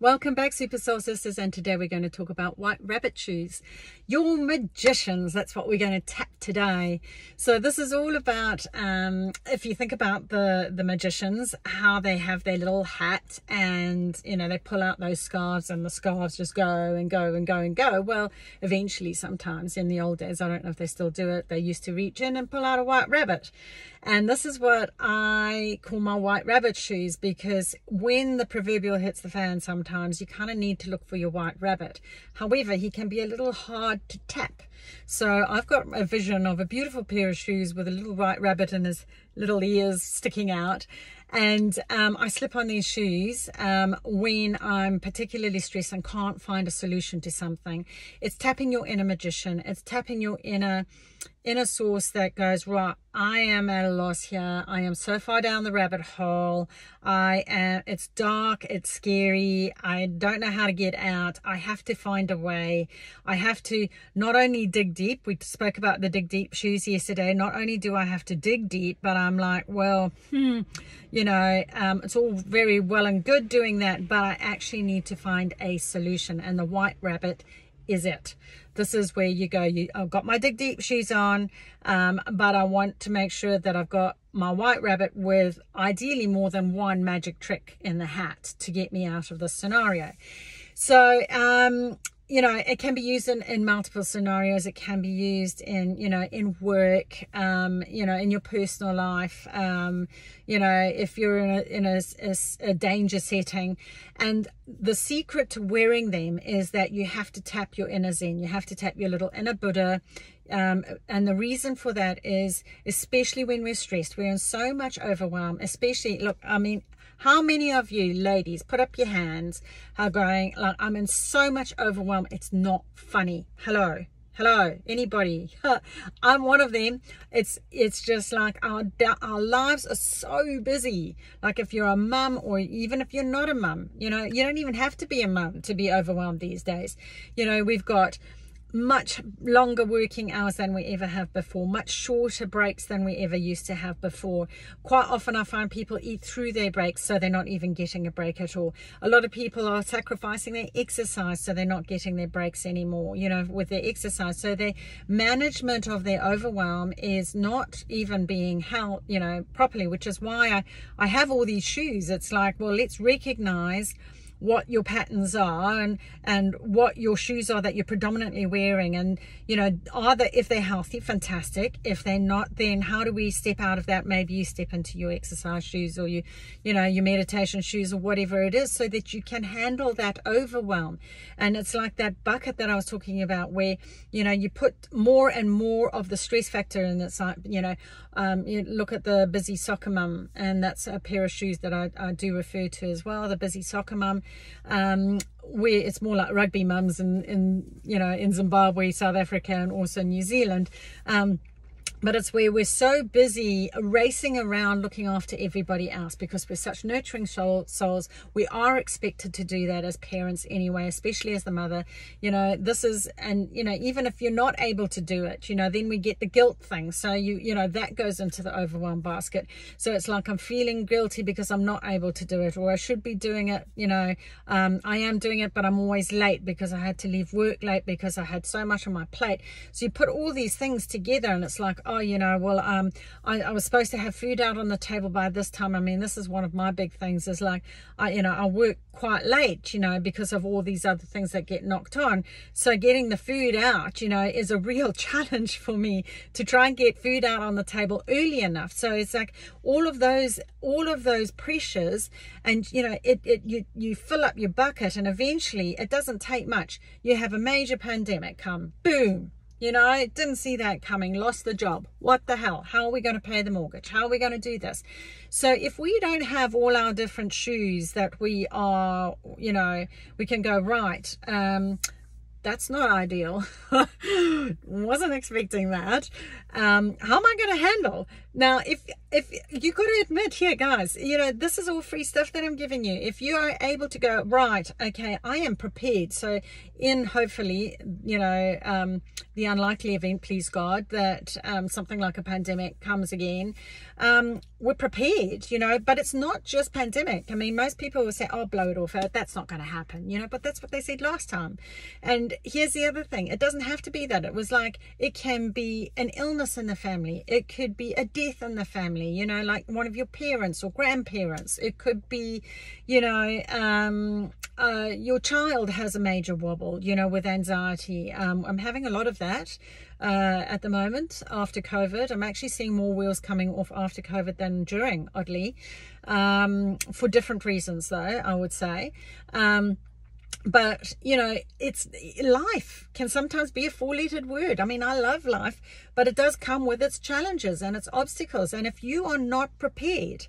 Welcome back, Super Soul Sisters, and today we're going to talk about white rabbit shoes. Your magicians, that's what we're going to tap today. So this is all about, if you think about the magicians, how they have their little hat and, you know, they pull out those scarves and the scarves just go and go and go and go. Well, eventually sometimes in the old days, I don't know if they still do it, they used to reach in and pull out a white rabbit. And this is what I call my white rabbit shoes, because when the proverbial hits the fan, sometimes you kind of need to look for your white rabbit. However, he can be a little hard to tap. So I've got a vision of a beautiful pair of shoes with a little white rabbit and his little ears sticking out. And I slip on these shoes when I'm particularly stressed and can't find a solution to something. It's tapping your inner magician. It's tapping your inner source that goes, right, I am at a loss here. I am so far down the rabbit hole. It's dark, it's scary. I don't know how to get out. I have to find a way. I have to not only dig deep. We spoke about the dig deep shoes yesterday. Not only do I have to dig deep, but I'm like, well, you know, it's all very well and good doing that, but I actually need to find a solution, and the white rabbit is it. This is where you go, I've got my dig deep shoes on, but I want to make sure that I've got my white rabbit with ideally more than one magic trick in the hat to get me out of this scenario. So you know, it can be used in multiple scenarios. It can be used in, you know, in work, you know, in your personal life, you know, if you're in a danger setting. And the secret to wearing them is that you have to tap your inner Zen. You have to tap your little inner Buddha. And the reason for that is, especially when we're stressed, we're in so much overwhelm, especially, look, I mean, how many of you ladies, put up your hands, are going, like, I'm in so much overwhelm, it's not funny. Hello, anybody? I'm one of them. It's just like our lives are so busy. Like if you're a mum, or even if you're not a mum, you know, you don't even have to be a mum to be overwhelmed these days. You know, we've got much longer working hours than we ever have before, much shorter breaks than we ever used to have before. Quite often I find people eat through their breaks, so they're not even getting a break at all. A lot of people are sacrificing their exercise, so they're not getting their breaks anymore, you know, with their exercise. So their management of their overwhelm is not even being held, you know, properly, which is why I have all these shoes. It's like, well, let's recognize what your patterns are and what your shoes are that you're predominantly wearing, and, you know, if they're healthy, fantastic. If they're not, then how do we step out of that? Maybe you step into your exercise shoes, or you know, your meditation shoes, or whatever it is, so that you can handle that overwhelm. And it's like that bucket that I was talking about, where, you know, you put more and more of the stress factor in. It's like, you know, you look at the busy soccer mum, and that's a pair of shoes that I do refer to as well, the busy soccer mum, where it's more like rugby mums in you know, in Zimbabwe, South Africa, and also New Zealand. But it's where we're so busy racing around looking after everybody else, because we're such nurturing souls. We are expected to do that as parents anyway, especially as the mother. You know, this is, and, you know, even if you're not able to do it, you know, then we get the guilt thing. So, you know, that goes into the overwhelm basket. So it's like, I'm feeling guilty because I'm not able to do it, or I should be doing it, you know, I am doing it, but I'm always late because I had to leave work late because I had so much on my plate. So you put all these things together, and it's like, oh, you know, well, I was supposed to have food out on the table by this time. I mean, this is one of my big things, is like, you know, I work quite late, you know, because of all these other things that get knocked on. So getting the food out, you know, is a real challenge for me to try and get food out on the table early enough. So it's like all of those pressures, and, you know, you fill up your bucket, and eventually it doesn't take much. You have a major pandemic come, boom. You know, I didn't see that coming, lost the job. What the hell? How are we going to pay the mortgage? How are we going to do this? So if we don't have all our different shoes that we are, you know, we can go, right, that's not ideal. Wasn't expecting that. How am I going to handle? Now, if you got to admit here, guys, you know, this is all free stuff that I'm giving you. If you are able to go, right, okay, I am prepared. So in hopefully, you know, the unlikely event, please God, that something like a pandemic comes again, we're prepared, you know. But it's not just pandemic. I mean, most people will say, oh, blow it off, that's not going to happen, you know, but that's what they said last time. And here's the other thing, it doesn't have to be that. It was like, it can be an illness in the family, it could be a death in the family, you know, like one of your parents or grandparents. It could be, you know, your child has a major wobble, you know, with anxiety. I'm having a lot of that at the moment after COVID. I'm actually seeing more wheels coming off after COVID than during, oddly, for different reasons though, I would say. But, you know, it's life can sometimes be a four-lettered word. I mean, I love life, but it does come with its challenges and its obstacles. And if you are not prepared,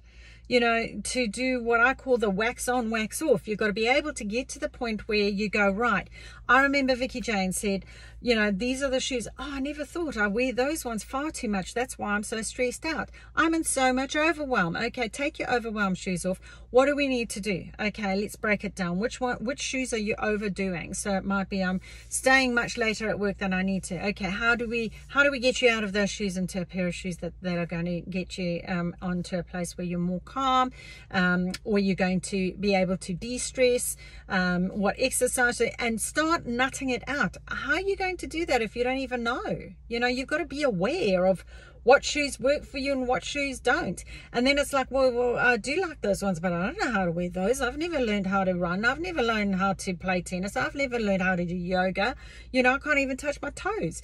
you know, to do what I call the wax on, wax off, you've got to be able to get to the point where you go, right. I remember Vicki Jane said, you know, these are the shoes. Oh, I never thought I wear those ones far too much. That's why I'm so stressed out. I'm in so much overwhelm. Okay, take your overwhelm shoes off. What do we need to do? Okay, let's break it down. Which shoes are you overdoing? So it might be I'm staying much later at work than I need to. Okay, how do we get you out of those shoes into a pair of shoes that are going to get you onto a place where you're more calm, or you're going to be able to de-stress, what exercise, and start nutting it out. How are you going to do that if you don't even know? You know, you've got to be aware of what shoes work for you and what shoes don't. And then it's like, well, I do like those ones, but I don't know how to wear those. I've never learned how to run. I've never learned how to play tennis. I've never learned how to do yoga. You know, I can't even touch my toes.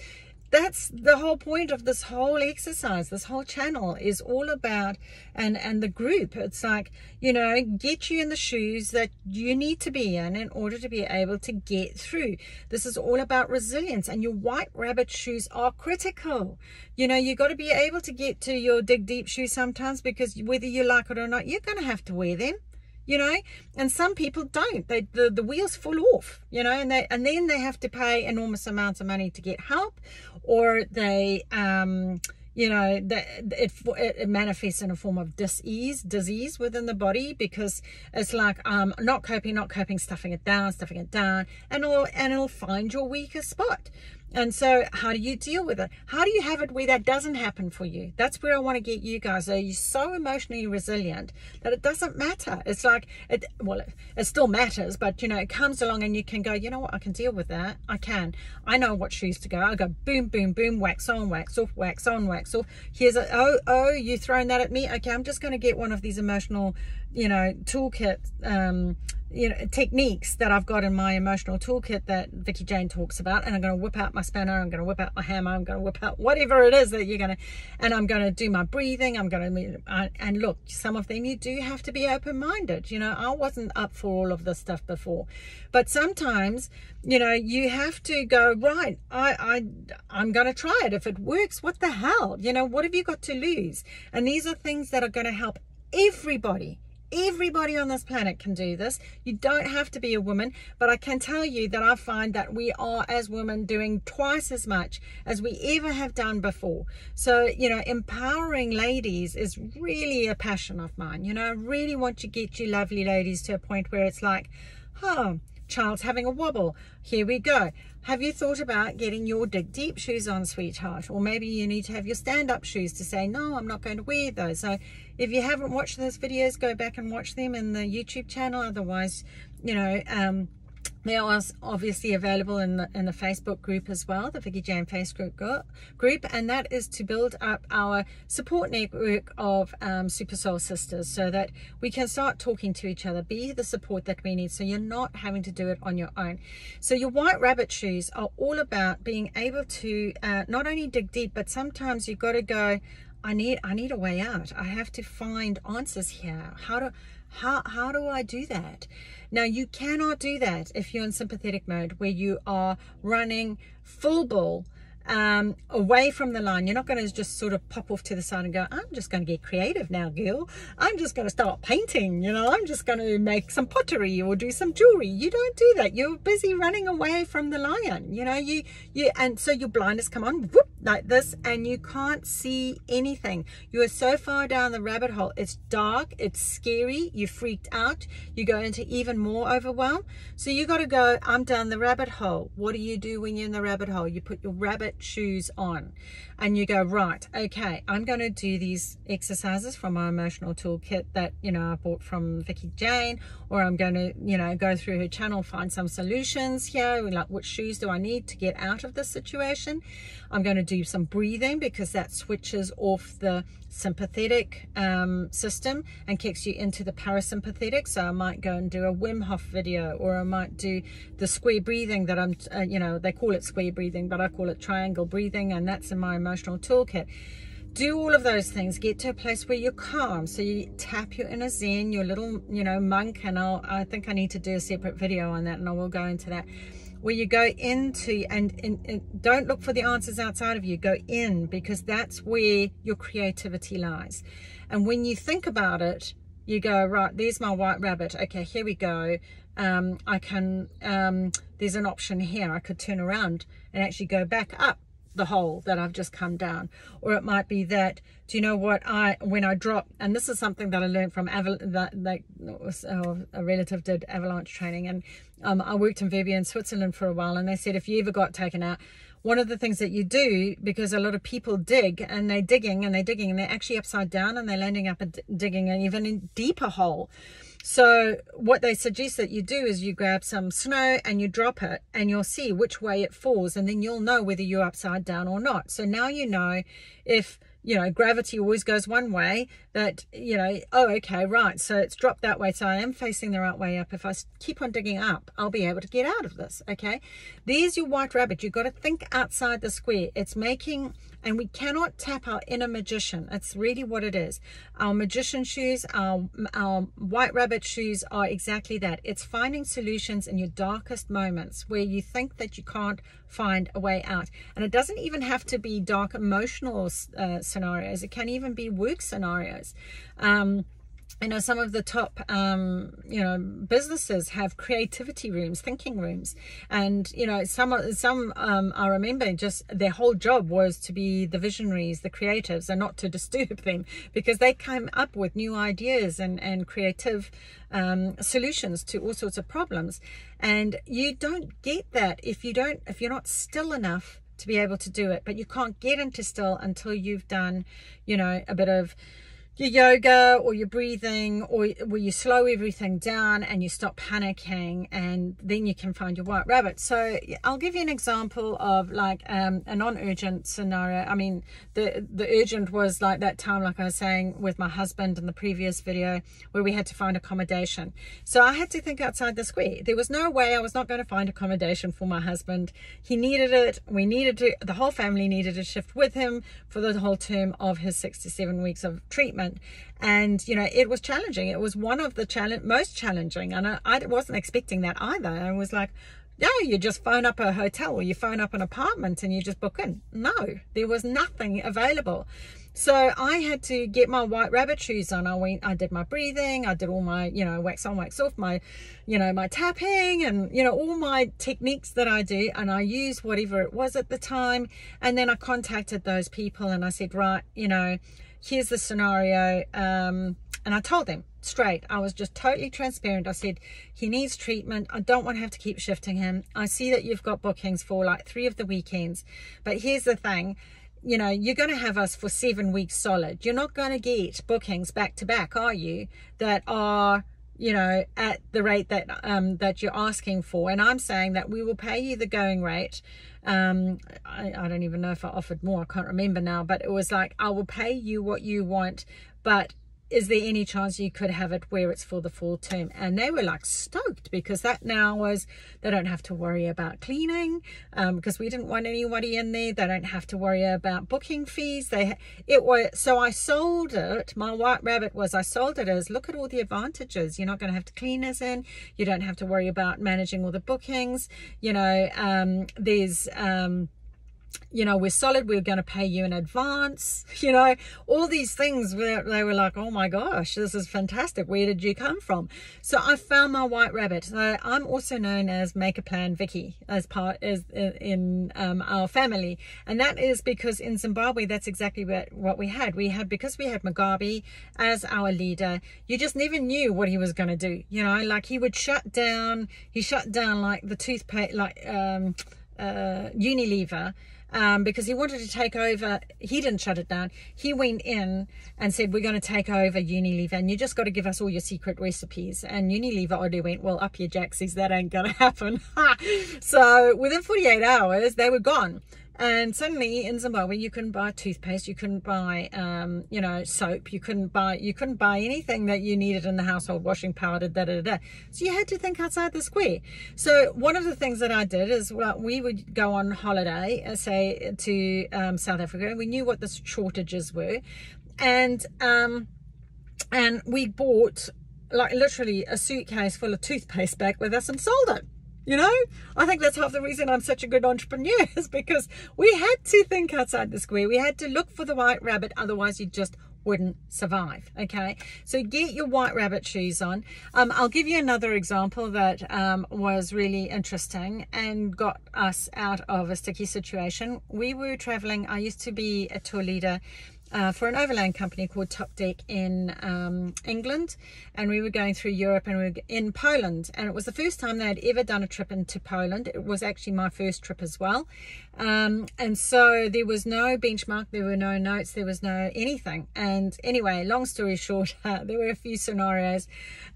That's the whole point of this whole exercise. This whole channel is all about, and the group, it's like, you know, get you in the shoes that you need to be in order to be able to get through. This is all about resilience, and your white rabbit shoes are critical. You know, you got to be able to get to your dig deep shoes sometimes, because whether you like it or not, you're going to have to wear them. You know, and some people don't. The wheels fall off, you know, and then they have to pay enormous amounts of money to get help, or they you know, it manifests in a form of disease within the body, because it's like not coping, stuffing it down, and it'll find your weakest spot. And so how do you deal with it? How do you have it where that doesn't happen for you? That's where I want to get you guys. Are you so emotionally resilient that it doesn't matter? It's like, it still matters, but, you know, it comes along and you can go, you know what, I can deal with that. I know what shoes to go. I go boom, boom, boom, wax on, wax off, wax on, wax off. Here's you throwing that at me? Okay, I'm just going to get one of these emotional, you know, toolkit, you know, techniques that I've got in my emotional toolkit that Vicki Jane talks about, and I'm going to whip out my spanner, I'm going to whip out my hammer, I'm going to whip out whatever it is that you're going to, and I'm going to do my breathing, and look, some of them you do have to be open-minded. You know, I wasn't up for all of this stuff before, but sometimes, you know, you have to go, right, I'm going to try it. If it works, what the hell, you know, what have you got to lose? And these are things that are going to help everybody. Everybody on this planet can do this. You don't have to be a woman, but I can tell you that I find that we are, as women, doing twice as much as we ever have done before. So, you know, empowering ladies is really a passion of mine. You know, I really want to get you lovely ladies to a point where it's like, oh, child's having a wobble. Here we go. Have you thought about getting your dig deep shoes on, sweetheart? Or maybe you need to have your stand-up shoes to say, no, I'm not going to wear those. So if you haven't watched those videos, go back and watch them in the YouTube channel. Otherwise, you know, they are obviously available in the Facebook group as well, the Vicki Jane Facebook group, and that is to build up our support network of Super Soul Sisters, so that we can start talking to each other, be the support that we need, so you're not having to do it on your own. So your white rabbit shoes are all about being able to not only dig deep, but sometimes you've got to go, I need a way out. I have to find answers here. How do I do that? Now, you cannot do that if you're in sympathetic mode, where you are running full ball away from the line. You're not going to just sort of pop off to the side and go, I'm just going to get creative now, girl. I'm just going to start painting, you know, I'm just going to make some pottery or do some jewelry. You don't do that. You're busy running away from the lion, you know, and so your blinders come on, whoop, like this, and you can't see anything. You are so far down the rabbit hole. It's dark, it's scary, you freaked out, you go into even more overwhelm. So you got to go, I'm down the rabbit hole. What do you do when you're in the rabbit hole? You put your rabbit shoes on and you go, right, okay, I'm going to do these exercises from my emotional toolkit that, you know, I bought from Vicki Jane, or I'm going to, you know, go through her channel, find some solutions here, like which shoes do I need to get out of this situation. I'm going to do some breathing because that switches off the sympathetic system and kicks you into the parasympathetic. So I might go and do a Wim Hof video, or I might do the square breathing that I'm, you know, they call it square breathing, but I call it triangle breathing, and that's in my emotional toolkit. Do all of those things, get to a place where you're calm. So you tap your inner Zen, your little, you know, monk, and I think I need to do a separate video on that, and I will go into that, where you go into and don't look for the answers outside of you. Go in, because that's where your creativity lies. And when you think about it, you go, right, there's my white rabbit. Okay, here we go. I can, there's an option here. I could turn around and actually go back up the hole that I've just come down. Or it might be that, do you know what, when I drop, and this is something that I learned from a relative did avalanche training, and I worked in Verbier in Switzerland for a while, and they said if you ever got taken out, one of the things that you do, because a lot of people dig and they're digging and they're actually upside down and they're landing up and digging an even deeper hole. So what they suggest that you do is you grab some snow and you drop it, and you'll see which way it falls, and then you'll know whether you're upside down or not. So now you know, if, you know, gravity always goes one way, that, you know, oh, okay, right, so it's dropped that way, so I am facing the right way up. If I keep on digging up, I'll be able to get out of this. Okay, there's your white rabbit. You've got to think outside the square. It's making, and we cannot tap our inner magician. It's really what it is. Our magician shoes, our white rabbit shoes are exactly that. It's finding solutions in your darkest moments where you think that you can't find a way out. And it doesn't even have to be dark emotional scenarios. It can even be work scenarios. You know, some of the top, you know, businesses have creativity rooms, thinking rooms. And, you know, some I remember just their whole job was to be the visionaries, the creatives, and not to disturb them, because they came up with new ideas and creative solutions to all sorts of problems. And you don't get that if you're not still enough to be able to do it. But you can't get into still until you've done, you know, a bit of your yoga or your breathing, or where you slow everything down and you stop panicking, and then you can find your white rabbit. So I'll give you an example of like a non-urgent scenario. I mean, the urgent was like that time, like I was saying with my husband in the previous video, where we had to find accommodation. So I had to think outside the square. There was no way I was not going to find accommodation for my husband. He needed it. We needed to, the whole family needed to shift with him for the whole term of his 6 to 7 weeks of treatment. And, you know, it was challenging. It was one of the most challenging. And I wasn't expecting that either. I was like, no, you just phone up a hotel or you phone up an apartment and you just book in. No, there was nothing available. So I had to get my white rabbit shoes on. I did my breathing. I did all my, you know, wax on, wax off, my, you know, my tapping, and, you know, all my techniques that I do. And I used whatever it was at the time. And then I contacted those people and I said, right, you know, here's the scenario. And I told them straight. I was just totally transparent. I said, he needs treatment. I don't want to have to keep shifting him. I see that you've got bookings for like 3 of the weekends. But here's the thing. You know, you're going to have us for 7 weeks solid. You're not going to get bookings back to back, are you? That are, you know, at the rate that that you're asking for. And I'm saying that we will pay you the going rate. I don't even know if I offered more. I can't remember now. But it was like, I will pay you what you want. But is there any chance you could have it where it's for the full term? And they were like stoked, because that now was, they don't have to worry about cleaning, because we didn't want anybody in there. They don't have to worry about booking fees. So I sold it. My white rabbit was, I sold it as, look at all the advantages. You're not going to have to cleaners in. You don't have to worry about managing all the bookings. You know, there's you know, we're solid, we're going to pay you in advance, all these things where they were like, oh my gosh, this is fantastic, where did you come from? So I found my white rabbit. So I'm also known as Make a Plan Vicki as part as in our family, and that is because in Zimbabwe that's exactly what we had. Because we had Mugabe as our leader, you just never knew what he was going to do. Like he shut down like the toothpaste, like Unilever, because he wanted to take over. He didn't shut it down. He went in and said, we're going to take over Unilever, and you just got to give us all your secret recipes. And Unilever oddly went, well, up your jacksies, that ain't going to happen. So within 48 hours, they were gone. And suddenly in Zimbabwe, you couldn't buy toothpaste, you couldn't buy, soap, you couldn't buy anything that you needed in the household, washing powder, So you had to think outside the square. So one of the things that I did is, we would go on holiday, say to South Africa. We knew what the shortages were, and we bought like literally a suitcase full of toothpaste back with us and sold it. I think that's half the reason I'm such a good entrepreneur, is because we had to think outside the square. We had to look for the white rabbit, otherwise you just wouldn't survive. Okay, so get your white rabbit shoes on. I'll give you another example that was really interesting and got us out of a sticky situation. We were traveling. I used to be a tour leader for an overland company called Top Deck in England, and we were going through Europe, and we were in Poland, and it was the first time they had ever done a trip into Poland. It was actually my first trip as well, and so there was no benchmark, there were no notes, there was no anything. And anyway, long story short, there were a few scenarios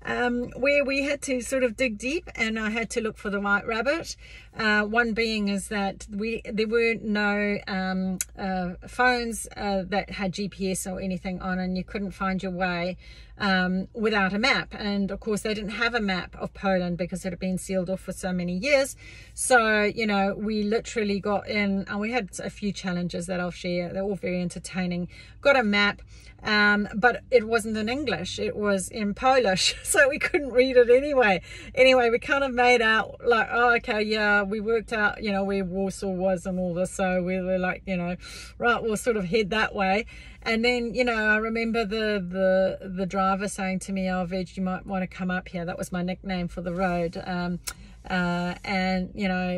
where we had to sort of dig deep, and I had to look for the white rabbit. One being is that there were no phones that had GPS or anything on, and you couldn't find your way without a map. And of course they didn't have a map of Poland because it had been sealed off for so many years. So we literally got in, and we had a few challenges that I'll share. They're all very entertaining. Got a map, but it wasn't in English, it was in Polish, so we couldn't read it anyway. We kind of made out like, oh, okay, yeah, we worked out where Warsaw was and all this, so we were like, right, we'll sort of head that way. And then I remember the driver saying to me, oh, Veg, you might want to come up here. That was my nickname for the road. And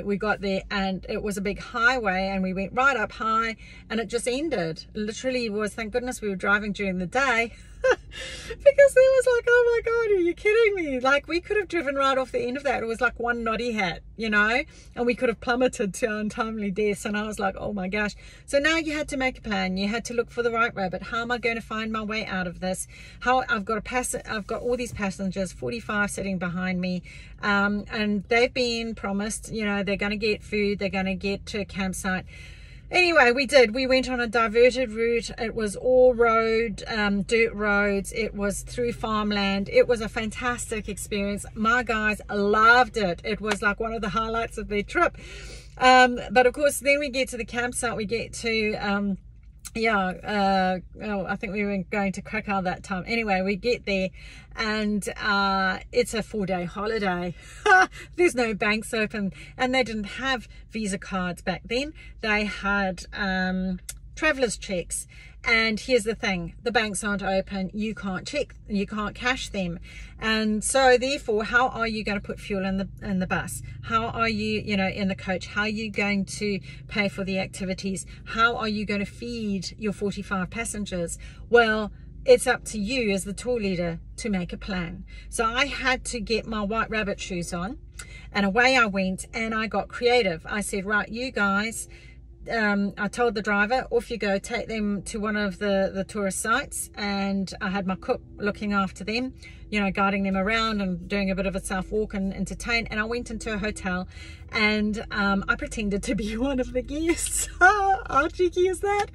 we got there, and it was a big highway, and we went right up high, and it just ended. Literally was, thank goodness we were driving during the day, because it was like, oh my god, are you kidding me? Like, we could have driven right off the end of that. It was like one noddy hat, and we could have plummeted to untimely deaths. And I was like, oh my gosh. So now you had to make a plan. You had to look for the right rabbit. How am I going to find my way out of this? I've got all these passengers, 45 sitting behind me, and they've been promised, they're going to get food, they're going to get to a campsite. Anyway, we went on a diverted route. It was all road, dirt roads. It was through farmland. It was a fantastic experience. My guys loved it. It was like one of the highlights of their trip. But of course, then we get to the campsite. We get to I think we were going to Krakow that time. Anyway, we get there, and it's a 4-day holiday. There's no banks open, and they didn't have Visa cards back then. They had travelers checks. And here's the thing, the banks aren't open, you can't cash them. And so therefore, how are you going to put fuel in the bus? How are you, in the coach? How are you going to pay for the activities? How are you going to feed your 45 passengers? Well, it's up to you as the tour leader to make a plan. So I had to get my white rabbit shoes on, and away I went, and I got creative. I said, right, you guys, I told the driver, off you go, take them to one of the tourist sites. And I had my cook looking after them, guiding them around and doing a bit of a self walk and entertain. And I went into a hotel, and I pretended to be one of the guests. How cheeky is that?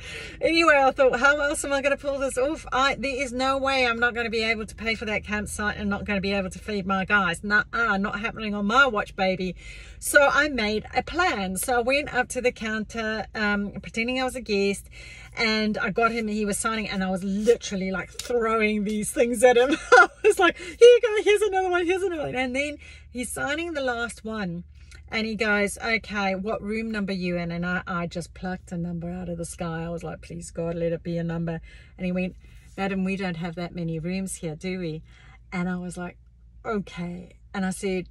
Anyway, I thought, how else am I going to pull this off? There is no way I'm not going to be able to pay for that campsite and not going to be able to feed my guys. Not happening on my watch, baby. So I made a plan. So I went up to the counter, pretending I was a guest, and I got him, he was signing, and I was literally like throwing these things at him. I was like, here you go, here's another one, here's another one. And then he's signing the last one, And he goes, okay, what room number you in? And I just plucked a number out of the sky. I was like, please God, let it be a number. And he went, madam, we don't have that many rooms here, do we? And I was like, okay. And I said,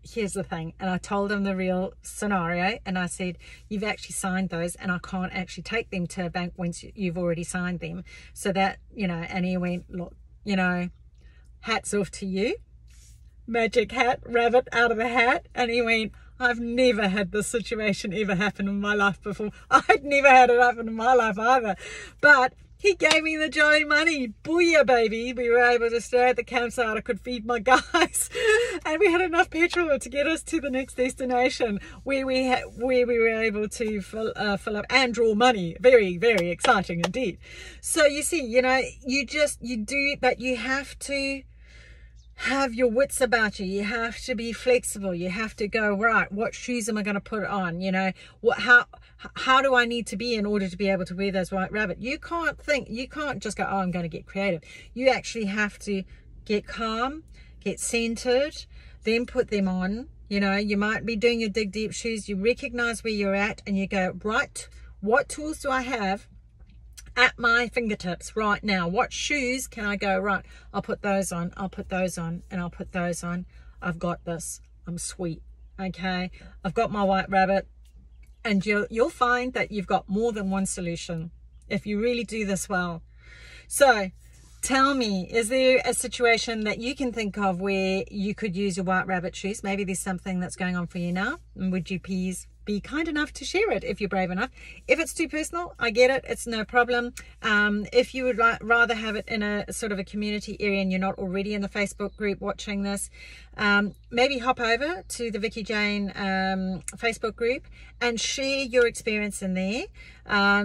here's the thing. And I told him the real scenario. And I said, you've actually signed those and I can't actually take them to a bank once you've already signed them. So that, you know, and he went, look, you know, hats off to you. Magic hat, rabbit out of the hat. And he went, I've never had this situation ever happen in my life before. I'd never had it happen in my life either. But he gave me the jolly money. Booyah, baby. We were able to stay at the campsite. I could feed my guys. And we had enough petrol to get us to the next destination where we were able to fill up and draw money. Very, very exciting indeed. So you see, you know, you do, but you have to have your wits about you. You have to be flexible. You have to go, right, what shoes am I going to put on? You know, how do I need to be in order to be able to wear those white rabbit? You can't just go, oh, I'm going to get creative. You actually have to get calm, get centered, then put them on. You know, you might be doing your dig deep shoes. You recognize where you're at and you go, right, what tools do I have at my fingertips right now? What shoes can I go, right, I'll put those on, I'll put those on, and I'll put those on. I've got this. I'm sweet. Okay, I've got my white rabbit. And you'll find that you've got more than one solution if you really do this well. So tell me, is there a situation that you can think of where you could use your white rabbit shoes? Maybe there's something that's going on for you now. And would you please be kind enough to share it if you're brave enough? If it's too personal, I get it. It's no problem. If you would rather have it in a sort of a community area and you're not already in the Facebook group watching this, maybe hop over to the Vicki Jane Facebook group and share your experience in there,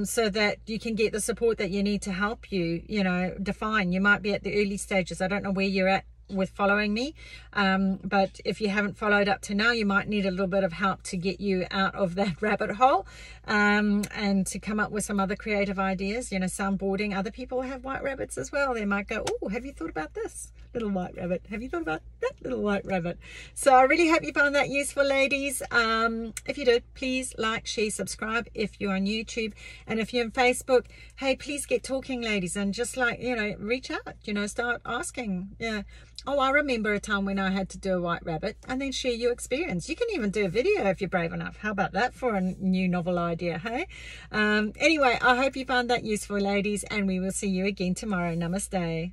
so that you can get the support that you need to help you, you know, define. You might be at the early stages. I don't know where you're at with following me, but if you haven't followed up to now, you might need a little bit of help to get you out of that rabbit hole, and to come up with some other creative ideas. You know, soundboarding. Other people have white rabbits as well. They might go, oh, have you thought about this little white rabbit? Have you thought about that little white rabbit? So I really hope you found that useful, ladies. If you did, please like, share, subscribe if you're on YouTube, and if you're on Facebook, hey, please get talking, ladies, and just, like, you know, reach out, you know, start asking. Yeah, oh, I remember a time when I had to do a white rabbit, and then share your experience. You can even do a video if you're brave enough. How about that for a new novel idea, hey? Anyway, I hope you found that useful, ladies, and we will see you again tomorrow. Namaste.